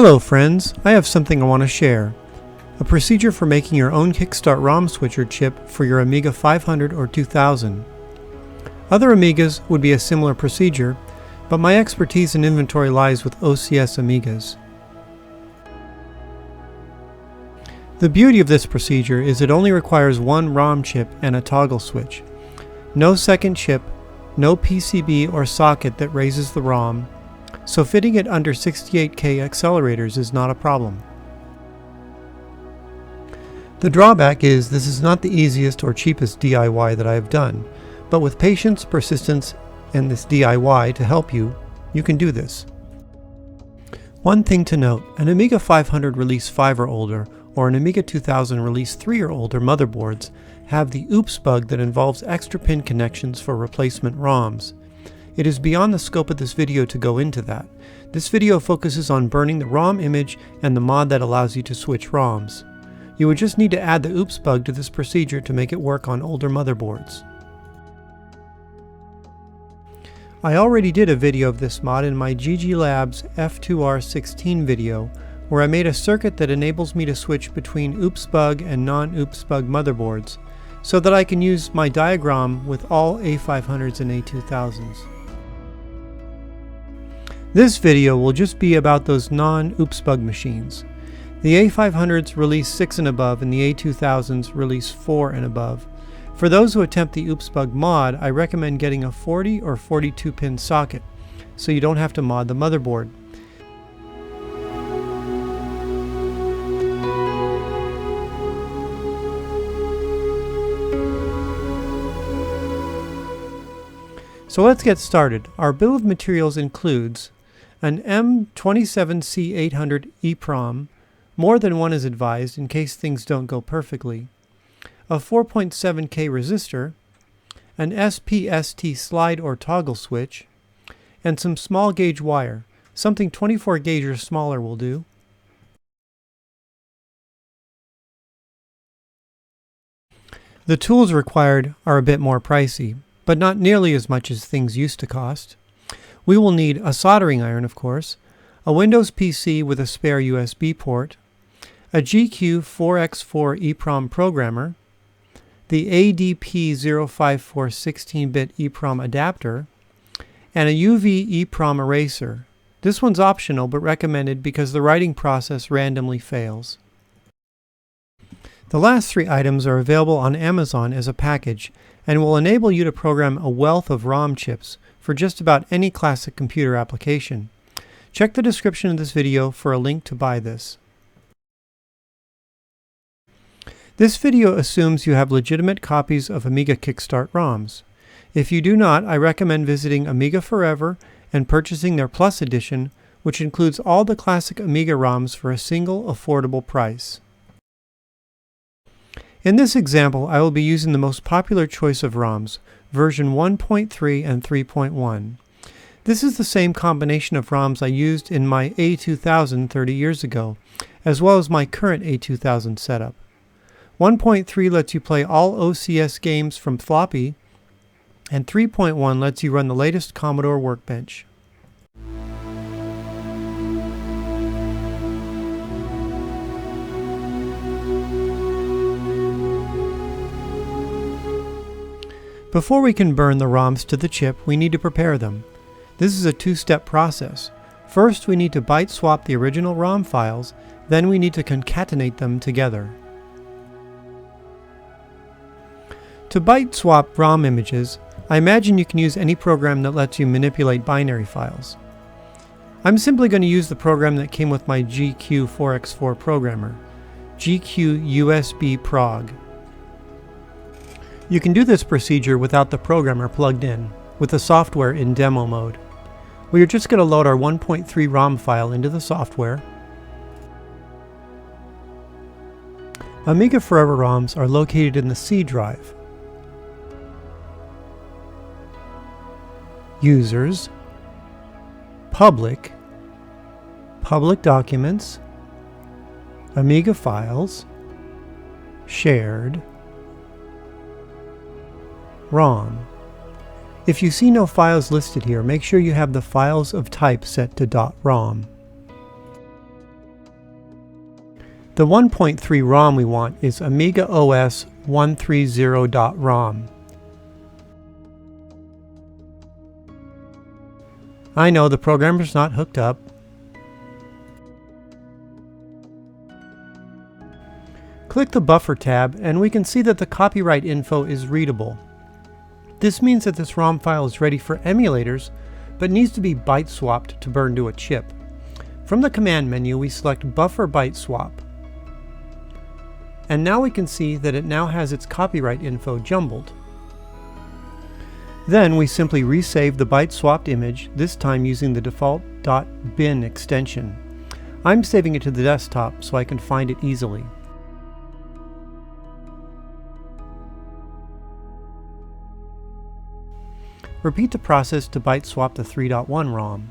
Hello friends, I have something I want to share. A procedure for making your own Kickstart ROM Switcher chip for your Amiga 500 or 2000. Other Amigas would be a similar procedure, but my expertise and inventory lies with OCS Amigas. The beauty of this procedure is it only requires one ROM chip and a toggle switch. No second chip, no PCB or socket that raises the ROM, so fitting it under 68K accelerators is not a problem. The drawback is this is not the easiest or cheapest DIY that I have done, but with patience, persistence, and this DIY to help you, you can do this. One thing to note, an Amiga 500 release 5 or older, or an Amiga 2000 release 3 or older motherboards have the oops bug that involves extra pin connections for replacement ROMs. It is beyond the scope of this video to go into that. This video focuses on burning the ROM image and the mod that allows you to switch ROMs. You would just need to add the oops bug to this procedure to make it work on older motherboards. I already did a video of this mod in my GG Labs F2R16 video, where I made a circuit that enables me to switch between oops bug and non-oops bug motherboards, so that I can use my diagram with all A500s and A2000s. This video will just be about those non-oops bug machines. The A500s release 6 and above and the A2000s release 4 and above. For those who attempt the oops bug mod, I recommend getting a 40 or 42 pin socket, so you don't have to mod the motherboard. So let's get started. Our bill of materials includes an M27C800 EPROM, more than one is advised in case things don't go perfectly, a 4.7K resistor, an SPST slide or toggle switch, and some small gauge wire. Something 24 gauge or smaller will do. The tools required are a bit more pricey, but not nearly as much as things used to cost. We will need a soldering iron, of course, a Windows PC with a spare USB port, a GQ4X4 EPROM programmer, the ADP054 16-bit EPROM adapter, and a UV EPROM eraser. This one's optional but recommended because the writing process randomly fails. The last three items are available on Amazon as a package and will enable you to program a wealth of ROM chips for just about any classic computer application. Check the description of this video for a link to buy this. This video assumes you have legitimate copies of Amiga Kickstart ROMs. If you do not, I recommend visiting Amiga Forever and purchasing their Plus edition, which includes all the classic Amiga ROMs for a single affordable price. In this example, I will be using the most popular choice of ROMs, version 1.3 and 3.1. This is the same combination of ROMs I used in my A2000 30 years ago, as well as my current A2000 setup. 1.3 lets you play all OCS games from floppy, and 3.1 lets you run the latest Commodore Workbench. Before we can burn the ROMs to the chip, we need to prepare them. This is a two-step process. First, we need to byte swap the original ROM files, then we need to concatenate them together. To byte swap ROM images, I imagine you can use any program that lets you manipulate binary files. I'm simply going to use the program that came with my GQ4X4 programmer, GQ USB Prog. You can do this procedure without the programmer plugged in, with the software in demo mode. We are just going to load our 1.3 ROM file into the software. Amiga Forever ROMs are located in the C drive. Users, Public, Public Documents, Amiga Files, Shared, ROM. If you see no files listed here, make sure you have the files of type set to .rom. The 1.3 ROM we want is Amiga OS 130.ROM. I know the programmer's not hooked up. Click the Buffer tab and we can see that the copyright info is readable. This means that this ROM file is ready for emulators, but needs to be byte swapped to burn to a chip. From the command menu, we select Buffer Byte Swap. And now we can see that it now has its copyright info jumbled. Then we simply resave the byte swapped image, this time using the default .bin extension. I'm saving it to the desktop so I can find it easily. Repeat the process to byte swap the 3.1 ROM.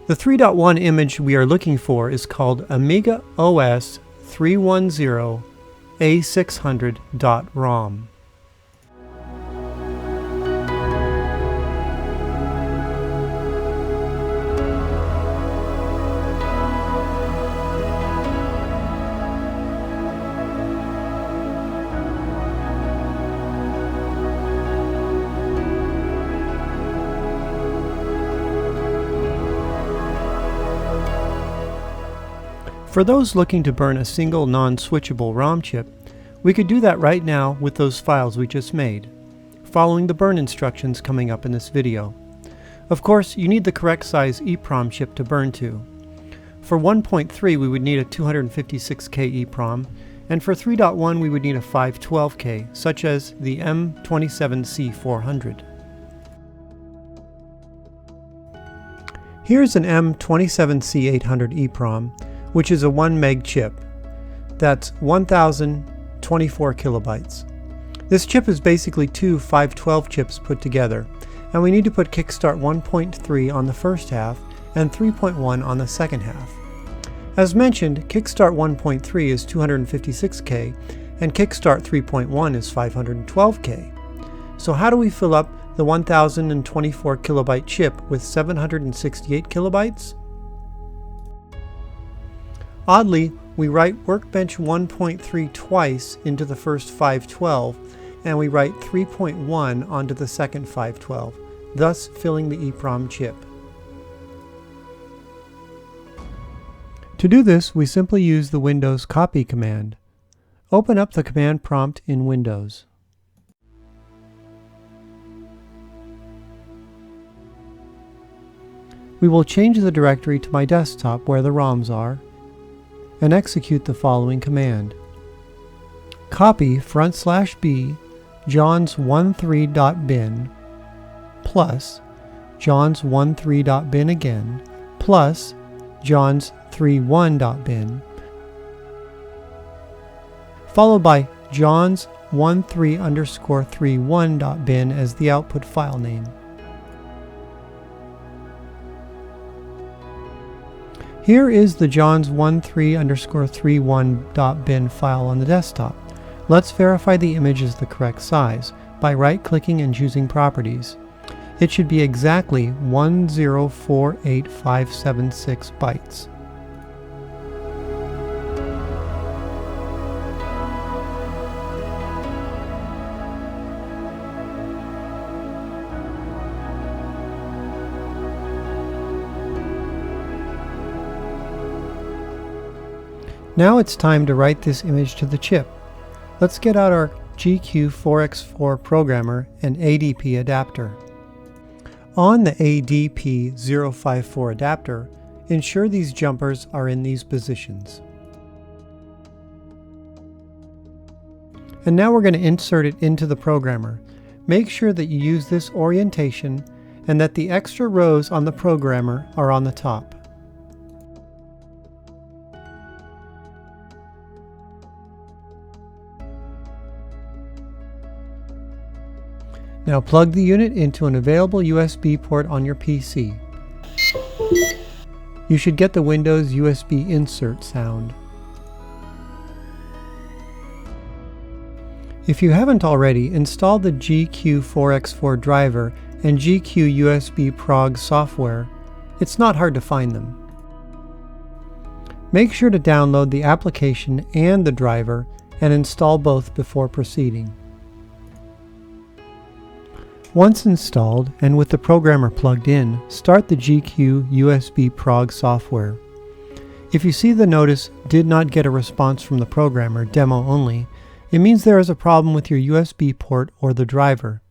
The 3.1 image we are looking for is called Amiga OS 310 A600.ROM. For those looking to burn a single non-switchable ROM chip, we could do that right now with those files we just made, following the burn instructions coming up in this video. Of course, you need the correct size EPROM chip to burn to. For 1.3 we would need a 256K EPROM, and for 3.1 we would need a 512K, such as the M27C400. Here's an M27C800 EPROM, which is a 1 meg chip. That's 1024 kilobytes. This chip is basically two 512 chips put together, and we need to put Kickstart 1.3 on the first half and 3.1 on the second half. As mentioned, Kickstart 1.3 is 256K and Kickstart 3.1 is 512K. So how do we fill up the 1024 kilobyte chip with 768 kilobytes? Oddly, we write Workbench 1.3 twice into the first 512, and we write 3.1 onto the second 512, thus filling the EPROM chip. To do this, we simply use the Windows copy command. Open up the command prompt in Windows. We will change the directory to my desktop where the ROMs are, and execute the following command. Copy /b johns13.bin plus johns13.bin again plus johns31.bin followed by johns13_31.bin as the output file name. Here is the johns13_31.bin file on the desktop. Let's verify the image is the correct size by right-clicking and choosing Properties. It should be exactly 1048576 bytes. Now it's time to write this image to the chip. Let's get out our GQ4X4 programmer and ADP adapter. On the ADP054 adapter, ensure these jumpers are in these positions. And now we're going to insert it into the programmer. Make sure that you use this orientation and that the extra rows on the programmer are on the top. Now plug the unit into an available USB port on your PC. You should get the Windows USB insert sound. If you haven't already, install the GQ4X4 driver and GQ USB Prog software It's not hard to find them. Make sure to download the application and the driver and install both before proceeding. Once installed and with the programmer plugged in, start the GQ USB Prog software. If you see the notice "Did not get a response from the programmer, demo only," it means there is a problem with your USB port or the driver.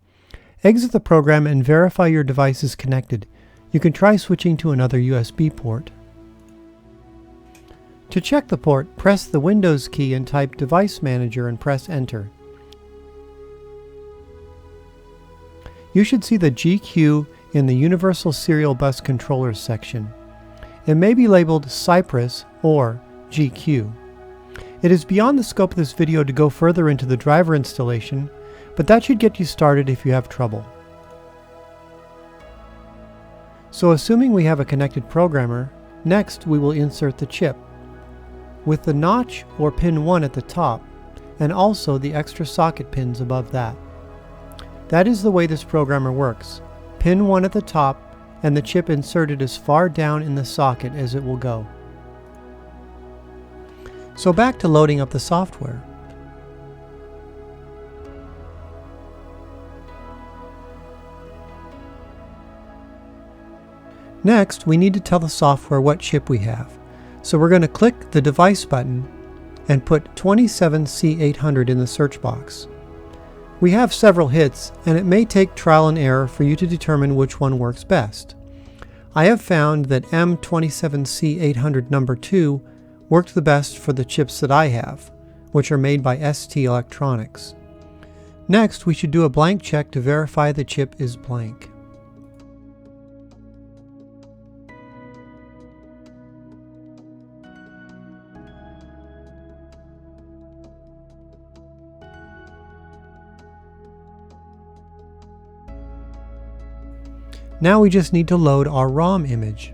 Exit the program and verify your device is connected. You can try switching to another USB port. To check the port, press the Windows key and type Device Manager and press Enter. You should see the GQ in the Universal Serial Bus Controllers section. It may be labeled Cypress or GQ. It is beyond the scope of this video to go further into the driver installation, but that should get you started if you have trouble. So assuming we have a connected programmer, next we will insert the chip, with the notch or pin 1 at the top, and also the extra socket pins above that. That is the way this programmer works. Pin 1 at the top, and the chip inserted as far down in the socket as it will go. So back to loading up the software. Next, we need to tell the software what chip we have. So we're going to click the Device button and put 27C800 in the search box. We have several hits, and it may take trial and error for you to determine which one works best. I have found that M27C800 number 2 worked the best for the chips that I have, which are made by ST Electronics. Next, we should do a blank check to verify the chip is blank. Now we just need to load our ROM image.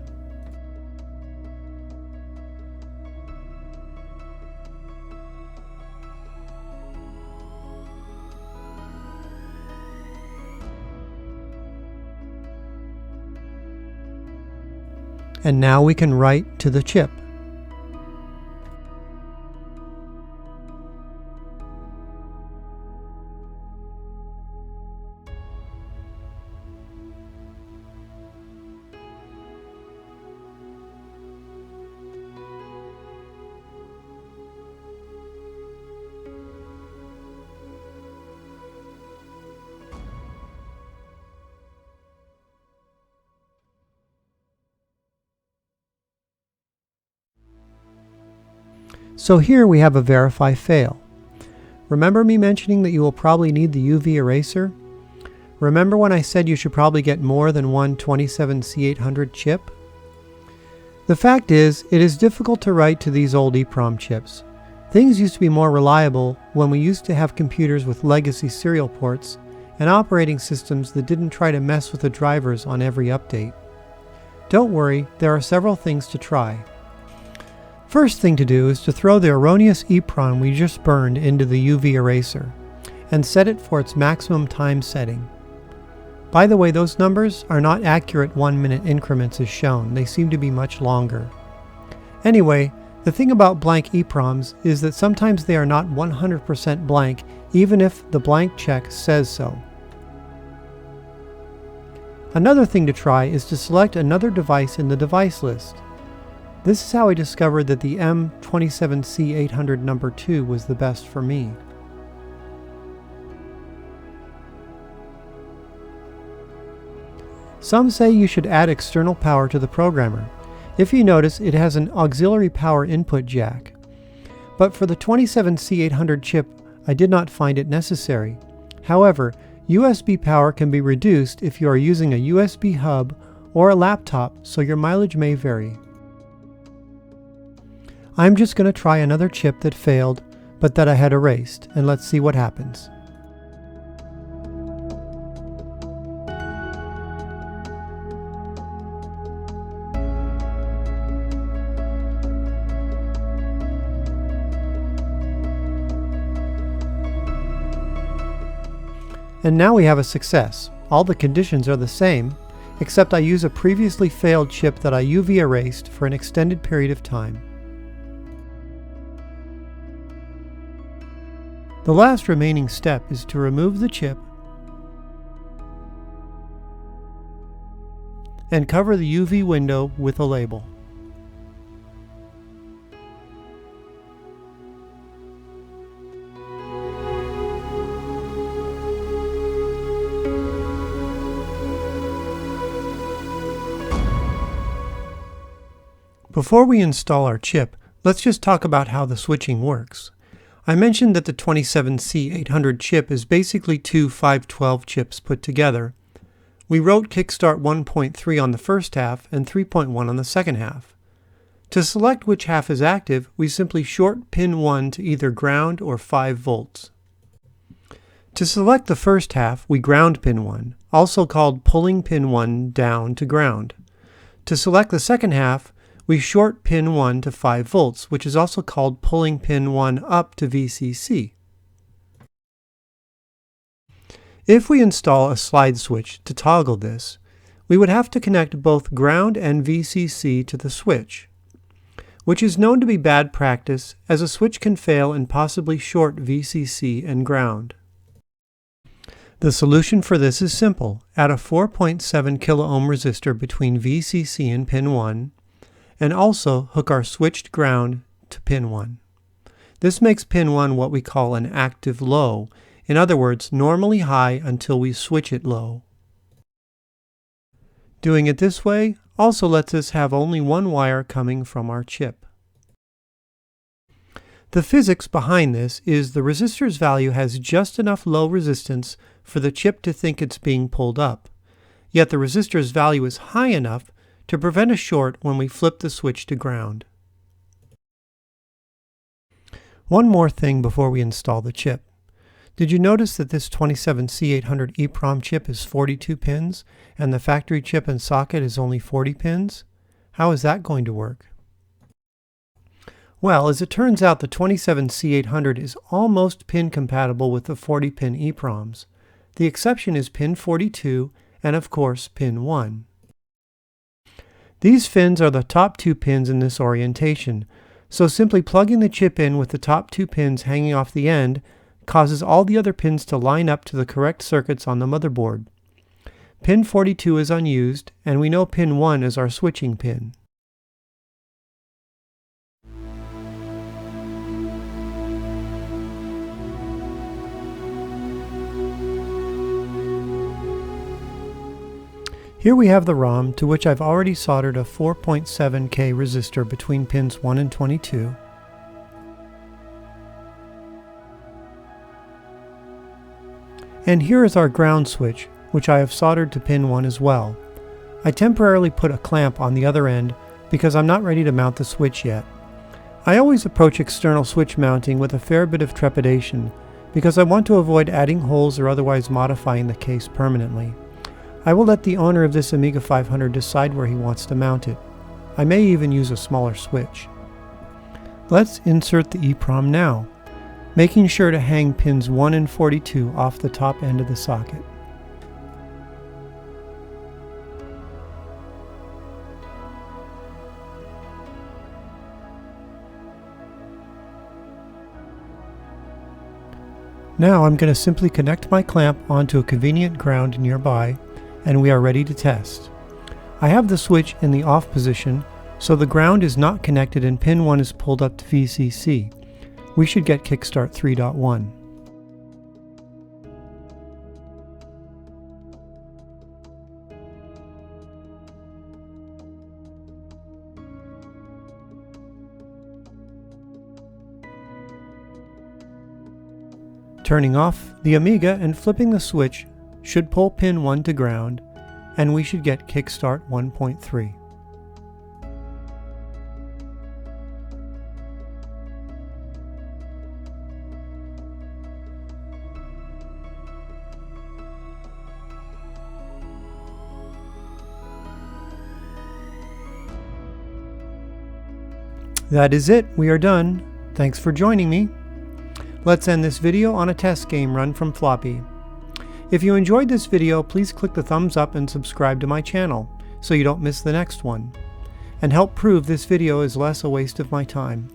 And now we can write to the chip. So here we have a verify fail. Remember me mentioning that you will probably need the UV eraser? Remember when I said you should probably get more than one 27C800 chip? The fact is, it is difficult to write to these old EPROM chips. Things used to be more reliable when we used to have computers with legacy serial ports and operating systems that didn't try to mess with the drivers on every update. Don't worry, there are several things to try. First thing to do is to throw the erroneous EPROM we just burned into the UV eraser and set it for its maximum time setting. By the way, those numbers are not accurate 1-minute increments as shown. They seem to be much longer. Anyway, the thing about blank EPROMs is that sometimes they are not 100% blank even if the blank check says so. Another thing to try is to select another device in the device list. This is how I discovered that the M27C800 number 2 was the best for me. Some say you should add external power to the programmer. If you notice, it has an auxiliary power input jack. But for the 27C800 chip, I did not find it necessary. However, USB power can be reduced if you are using a USB hub or a laptop, so your mileage may vary. I'm just going to try another chip that failed, but that I had erased, and let's see what happens. And now we have a success. All the conditions are the same, except I use a previously failed chip that I UV erased for an extended period of time. The last remaining step is to remove the chip and cover the UV window with a label. Before we install our chip, let's just talk about how the switching works. I mentioned that the 27C800 chip is basically two 512 chips put together. We wrote Kickstart 1.3 on the first half and 3.1 on the second half. To select which half is active, we simply short pin 1 to either ground or 5 volts. To select the first half, we ground pin 1, also called pulling pin 1 down to ground. To select the second half, we short pin 1 to 5 volts, which is also called pulling pin 1 up to VCC. If we install a slide switch to toggle this, we would have to connect both ground and VCC to the switch, which is known to be bad practice as a switch can fail and possibly short VCC and ground. The solution for this is simple. Add a 4.7 kilo ohm resistor between VCC and pin 1, and also hook our switched ground to pin 1. This makes pin 1 what we call an active low, in other words, normally high until we switch it low. Doing it this way also lets us have only one wire coming from our chip. The physics behind this is the resistor's value has just enough low resistance for the chip to think it's being pulled up, yet the resistor's value is high enough to prevent a short when we flip the switch to ground. One more thing before we install the chip. Did you notice that this 27C800 EPROM chip is 42 pins and the factory chip and socket is only 40 pins? How is that going to work? Well, as it turns out, the 27C800 is almost pin compatible with the 40-pin EPROMs. The exception is pin 42 and of course pin 1. These fins are the top two pins in this orientation, so simply plugging the chip in with the top two pins hanging off the end causes all the other pins to line up to the correct circuits on the motherboard. Pin 42 is unused, and we know pin 1 is our switching pin. Here we have the ROM, to which I've already soldered a 4.7K resistor between pins 1 and 22. And here is our ground switch, which I have soldered to pin 1 as well. I temporarily put a clamp on the other end because I'm not ready to mount the switch yet. I always approach external switch mounting with a fair bit of trepidation because I want to avoid adding holes or otherwise modifying the case permanently. I will let the owner of this Amiga 500 decide where he wants to mount it. I may even use a smaller switch. Let's insert the EPROM now, making sure to hang pins 1 and 42 off the top end of the socket. Now I'm going to simply connect my clamp onto a convenient ground nearby, and we are ready to test. I have the switch in the off position, so the ground is not connected and pin 1 is pulled up to VCC. We should get Kickstart 3.1. Turning off the Amiga and flipping the switch should pull pin 1 to ground, and we should get Kickstart 1.3. That is it. We are done. Thanks for joining me. Let's end this video on a test game run from floppy. If you enjoyed this video, please click the thumbs up and subscribe to my channel so you don't miss the next one, and help prove this video is less a waste of my time.